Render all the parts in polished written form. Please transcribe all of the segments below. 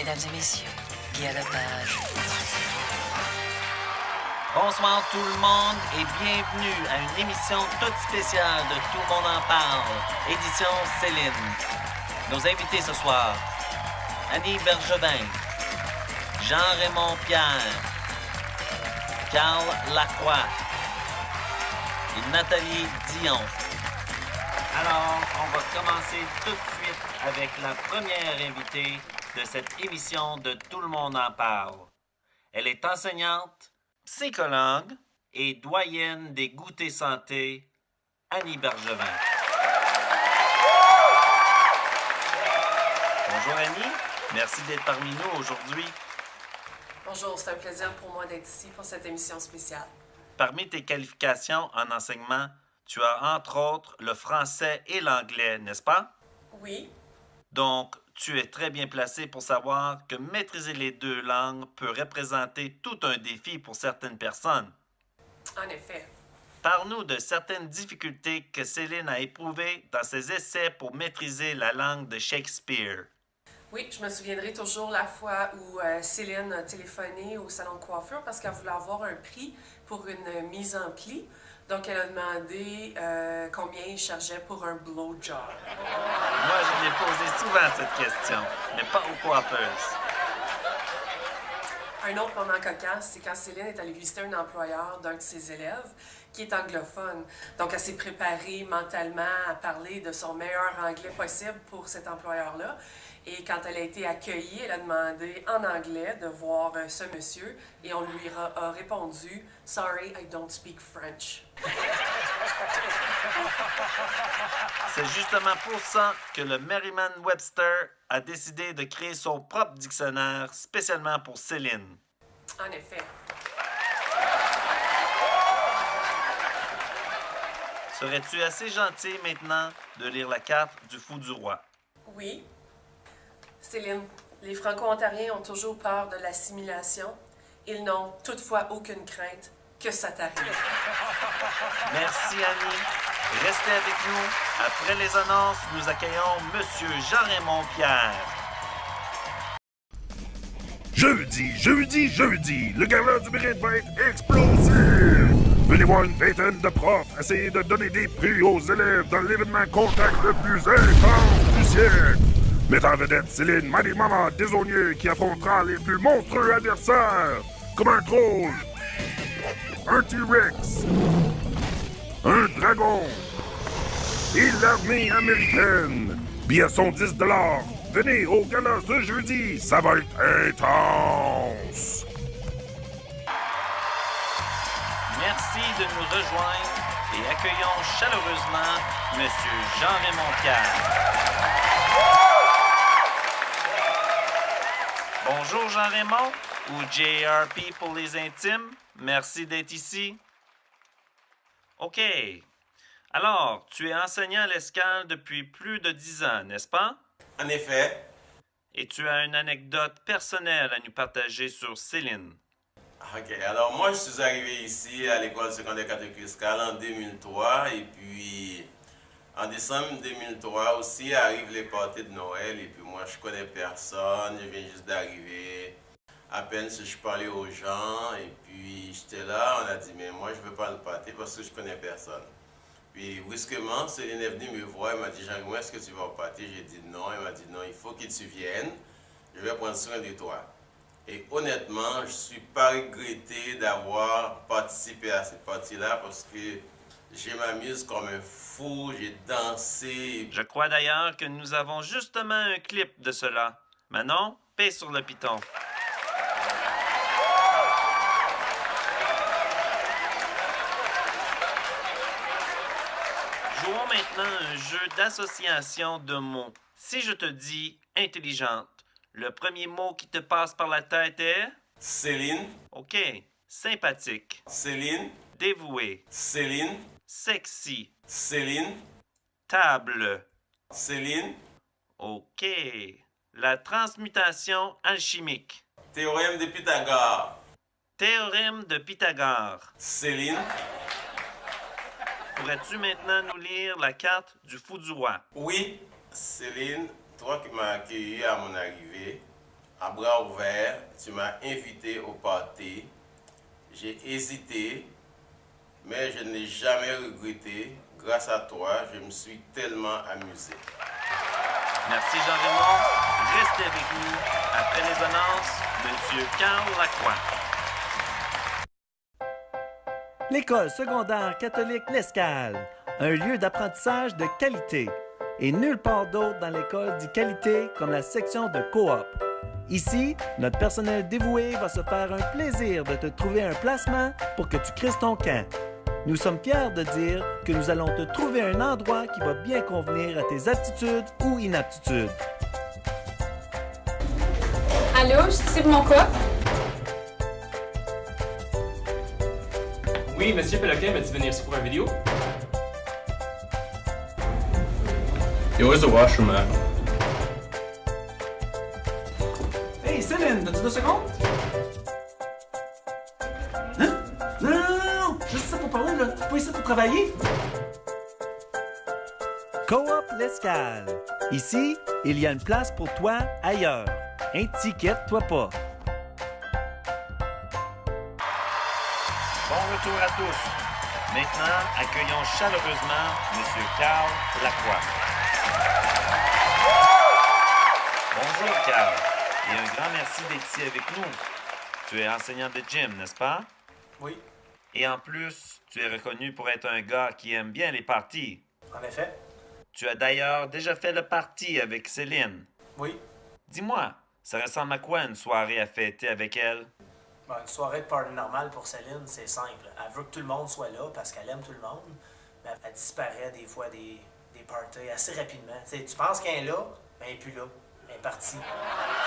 Mesdames et messieurs, Guy à la page. Bonsoir tout le monde et bienvenue à une émission toute spéciale de Tout le monde en parle, édition Céline. Nos invités ce soir, Annie Bergevin, Jean-Raymond Pierre, Carl Lacroix et Nathalie Dion. Alors, on va commencer tout de suite avec la première invitée de cette émission de Tout le monde en parle. Elle est enseignante, psychologue et doyenne des goûters santé, Annie Bergevin. Bonjour Annie, merci d'être parmi nous aujourd'hui. Bonjour, c'est un plaisir pour moi d'être ici pour cette émission spéciale. Parmi tes qualifications en enseignement, tu as entre autres le français et l'anglais, n'est-ce pas? Oui, Donc, tu es très bien placé pour savoir que maîtriser les deux langues peut représenter tout un défi pour certaines personnes. en effet. Parle-nous de certaines difficultés que Céline a éprouvées dans ses essais pour maîtriser la langue de Shakespeare. Oui, je me souviendrai toujours la fois où Céline a téléphoné au salon de coiffure parce qu'elle voulait avoir un prix pour une mise en pli. Donc, elle a demandé combien il chargeait pour un blowjob. Moi, je l'ai posé souvent cette question, mais pas aux coiffeuses. Un autre moment cocasse, c'est quand Céline est allée visiter un employeur d'un de ses élèves qui est anglophone. Donc, elle s'est préparée mentalement à parler de son meilleur anglais possible pour cet employeur-là. Et quand elle a été accueillie, elle a demandé en anglais de voir ce monsieur et on lui a répondu « Sorry, I don't speak French ». C'est justement pour ça que le Merriam-Webster a décidé de créer son propre dictionnaire spécialement pour Céline. En effet. Serais-tu assez gentil maintenant de lire la carte du fou du roi? Oui. Céline, les Franco-Ontariens ont toujours peur de l'assimilation. Ils n'ont toutefois aucune crainte que ça t'arrive. Merci Annie. Restez avec nous. Après les annonces, nous accueillons Monsieur Jean-Raymond Pierre. Jeudi, le gala du mérite va être explosif! Venez voir une vingtaine de profs essayer de donner des prix aux élèves dans l'événement contact le plus intense du siècle! Mettant en vedette Céline, Marie Maman Desaulniers qui affrontera les plus monstrueux adversaires, comme un troll, un T-Rex, un dragon et l'armée américaine. Billets sont 10 $. Venez au gala ce jeudi, ça va être intense! Merci de nous rejoindre et accueillons chaleureusement Monsieur Jean-Raymond Pierre. Bonjour Jean-Raymond, ou JRP pour les intimes. Merci d'être ici. OK. Alors, tu es enseignant à l'Escale depuis plus de 10 ans, n'est-ce pas? En effet. Et tu as une anecdote personnelle à nous partager sur Céline. OK. Alors, moi, je suis arrivé ici à l'école secondaire catholique Escale en 2003. Et puis, en décembre 2003 aussi, arrivent les parties de Noël. Et puis, moi, je connais personne. Je viens juste d'arriver. À peine si je parlais aux gens. Et puis, j'étais là. On a dit, mais moi, je ne veux pas le party parce que je connais personne. Puis, brusquement, Céline est venue me voir. Elle m'a dit, Jean, est-ce que tu vas au party? J'ai dit non. Elle m'a dit, non, il faut que tu viennes. Je vais prendre soin de toi. Et honnêtement, je ne suis pas regretté d'avoir participé à cette partie-là parce que je m'amuse comme un fou, j'ai dansé. Je crois d'ailleurs que nous avons justement un clip de cela. Manon, paie sur le piton. Jouons maintenant un jeu d'association de mots. Si je te dis intelligente, le premier mot qui te passe par la tête est... Céline, OK. Sympathique. Céline, Dévoué. Céline, Sexy. Céline, Table. Céline, OK. La transmutation alchimique. théorème de Pythagore, Théorème de Pythagore. Céline, Pourrais-tu maintenant nous lire la carte du fou du roi? oui, Céline, toi qui m'as accueilli à mon arrivée, à bras ouverts, tu m'as invité au party. J'ai hésité, mais je n'ai jamais regretté. Grâce à toi, je me suis tellement amusé. Merci Jean-Raymond. Restez avec nous. Après les annonces, Monsieur Carl Lacroix. L'école secondaire catholique L'Escale, un lieu d'apprentissage de qualité. Et nulle part d'autre dans l'école dit qualité comme la section de coop. Ici, notre personnel dévoué va se faire un plaisir de te trouver un placement pour que tu crises ton camp. Nous sommes fiers de dire que nous allons te trouver un endroit qui va bien convenir à tes aptitudes ou inaptitudes. Allô, je suis ici pour mon coop. Oui, Monsieur Péloquin, veux-tu venir ici pour une vidéo? Yo, where's the washroom at? Hey Céline, as-tu 2 secondes? Hein? Non! Juste ça pour parler, là. T'es pas ici pour travailler? Coop L'Escale. Ici, il y a une place pour toi ailleurs. Inquiète-toi pas. Bon retour à tous. Maintenant, accueillons chaleureusement Monsieur Carl Lacroix. Bonjour Carl, et un grand merci d'être ici avec nous. Tu es enseignant de gym, n'est-ce pas? Oui, Et en plus, tu es reconnu pour être un gars qui aime bien les parties. en effet. Tu as d'ailleurs déjà fait le party avec Céline. Oui. Dis-moi, ça ressemble à quoi une soirée à fêter avec elle? Bon, une soirée de party normale pour Céline, c'est simple. Elle veut que tout le monde soit là parce qu'elle aime tout le monde, mais elle disparaît des fois des parties assez rapidement. T'sais, tu penses qu'elle est là, mais elle n'est plus là. Elle est partie.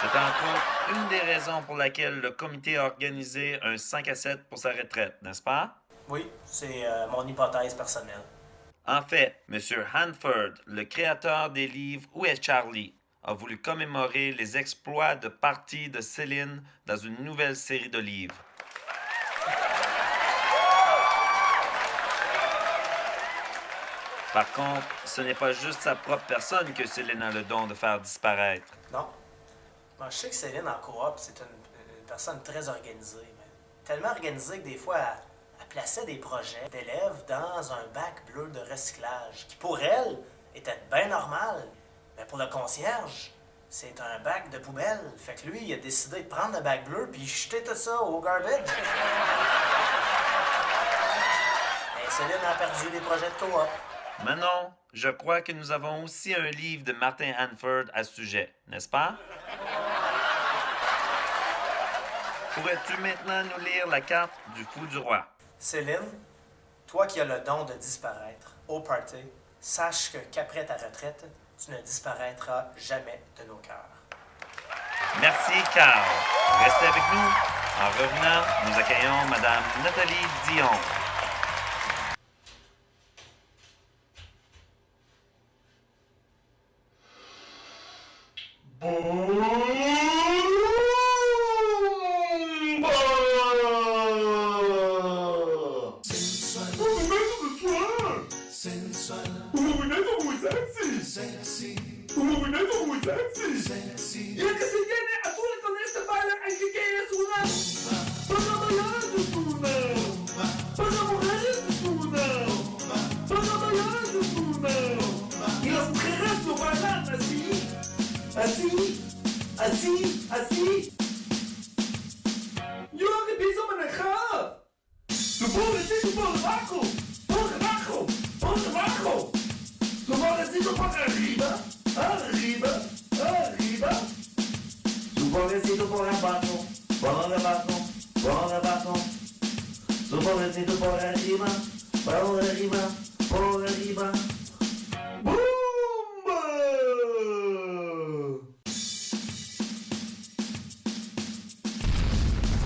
C'est entre autres une des raisons pour laquelle le comité a organisé un 5 à 7 pour sa retraite, n'est-ce pas? Oui, c'est mon hypothèse personnelle. En fait, M. Hanford, le créateur des livres Où est Charlie, a voulu commémorer les exploits de party de Céline dans une nouvelle série de livres. Par contre, ce n'est pas juste sa propre personne que Céline a le don de faire disparaître. Non. Moi, je sais que Céline, en coop, c'est une personne très organisée. Mais tellement organisée que des fois, elle plaçait des projets d'élèves dans un bac bleu de recyclage, qui pour elle était bien normal. Mais pour le concierge, c'est un bac de poubelle. Fait que lui, il a décidé de prendre le bac bleu puis jeter tout ça au garbage. Et Céline a perdu des projets de coop. Manon, je crois que nous avons aussi un livre de Martin Hanford à ce sujet, n'est-ce pas? Pourrais-tu maintenant nous lire la carte du fou du roi? Céline, toi qui as le don de disparaître au party, sache qu'après ta retraite, tu ne disparaîtras jamais de nos cœurs. Merci, Carl. Restez avec nous. En revenant, nous accueillons Madame Nathalie Dion.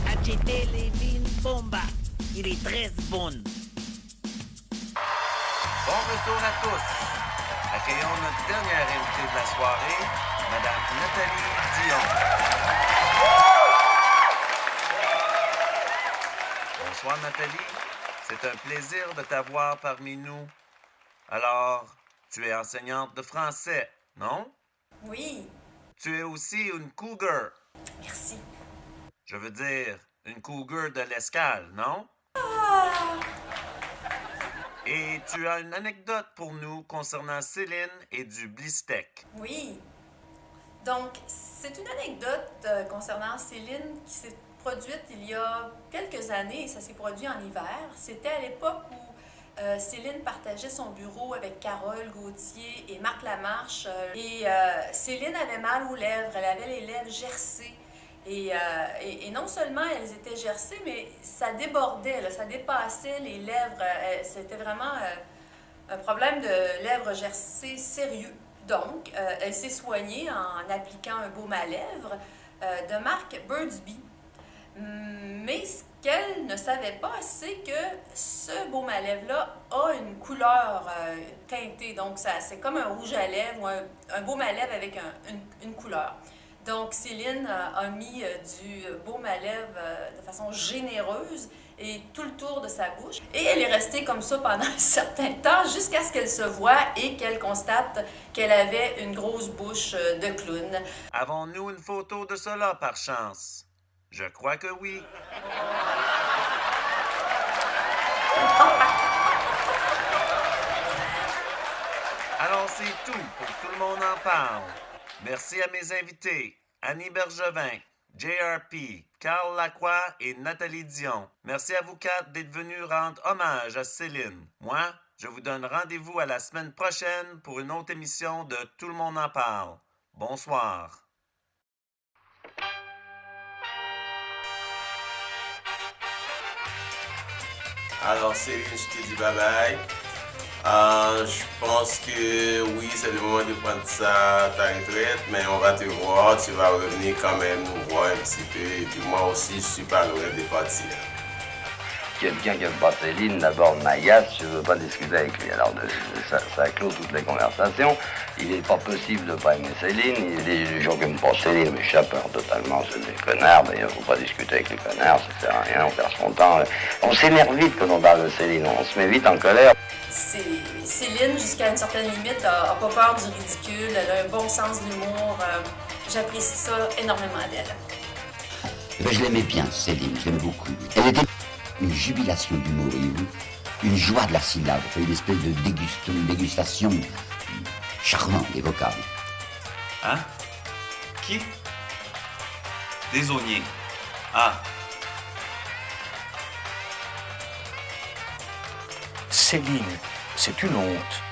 Achetez les vins Bomba. Il est très bon. Bon retour à tous. Accueillons notre dernière invitée de la soirée, Madame Nathalie Dion. Bonsoir Nathalie, c'est un plaisir de t'avoir parmi nous. Alors, tu es enseignante de français, non? Oui. tu es aussi une cougar. Merci. Je veux dire, une cougar de l'escale, non? Et tu as une anecdote pour nous concernant Céline et du Blistec. Oui. Donc, c'est une anecdote concernant Céline qui s'est produite il y a quelques années et ça s'est produit en hiver. C'était à l'époque où Céline partageait son bureau avec Carole Gauthier et Marc Lamarche. Céline avait mal aux lèvres, elle avait les lèvres gercées. Et non seulement elles étaient gercées, mais ça débordait, là, ça dépassait les lèvres. C'était vraiment un problème de lèvres gercées sérieux. Donc, elle s'est soignée en appliquant un baume à lèvres de marque Birdsby. Mais ce qu'elle ne savait pas, c'est que ce baume à lèvres-là a une couleur teintée. Donc, c'est comme un rouge à lèvres ou un baume à lèvres avec une couleur. Donc, Céline a mis du baume à lèvres de façon généreuse et tout le tour de sa bouche. Et elle est restée comme ça pendant un certain temps jusqu'à ce qu'elle se voie et qu'elle constate qu'elle avait une grosse bouche de clown. Avons-nous une photo de cela par chance? Je crois que oui. Alors c'est tout pour Tout le monde en parle. Merci à mes invités, Annie Bergevin, JRP, Carl Lacroix et Nathalie Dion. Merci à vous quatre d'être venus rendre hommage à Céline. Moi, je vous donne rendez-vous à la semaine prochaine pour une autre émission de Tout le monde en parle. Bonsoir. Alors Céline, je te dis bye bye. Je pense que oui, c'est le moment de prendre ta retraite, mais on va te voir, tu vas revenir quand même nous voir un petit peu, et puis moi aussi, je suis pas loin de partir. Quelqu'un qui n'aime pas Céline, d'abord m'agace, je ne veux pas discuter avec lui. Alors ça clôt toutes les conversations. Il n'est pas possible de ne pas aimer Céline. Il y a des gens qui n'aiment pas Céline, mais j'apprends totalement, c'est des connards. D'ailleurs, il ne faut pas discuter avec les connards, ça sert à rien, on perd son temps. On s'énerve vite quand on parle de Céline, on se met vite en colère. Céline, jusqu'à une certaine limite, n'a pas peur du ridicule, elle a un bon sens de l'humour. J'apprécie ça énormément d'elle. Je l'aimais bien, Céline, je l'aimais beaucoup. Elle était une jubilation d'humour, une joie de la syllabe, une espèce de dégustation charmante des vocables. Hein? Qui? Des oignons. Ah. Céline, c'est une honte.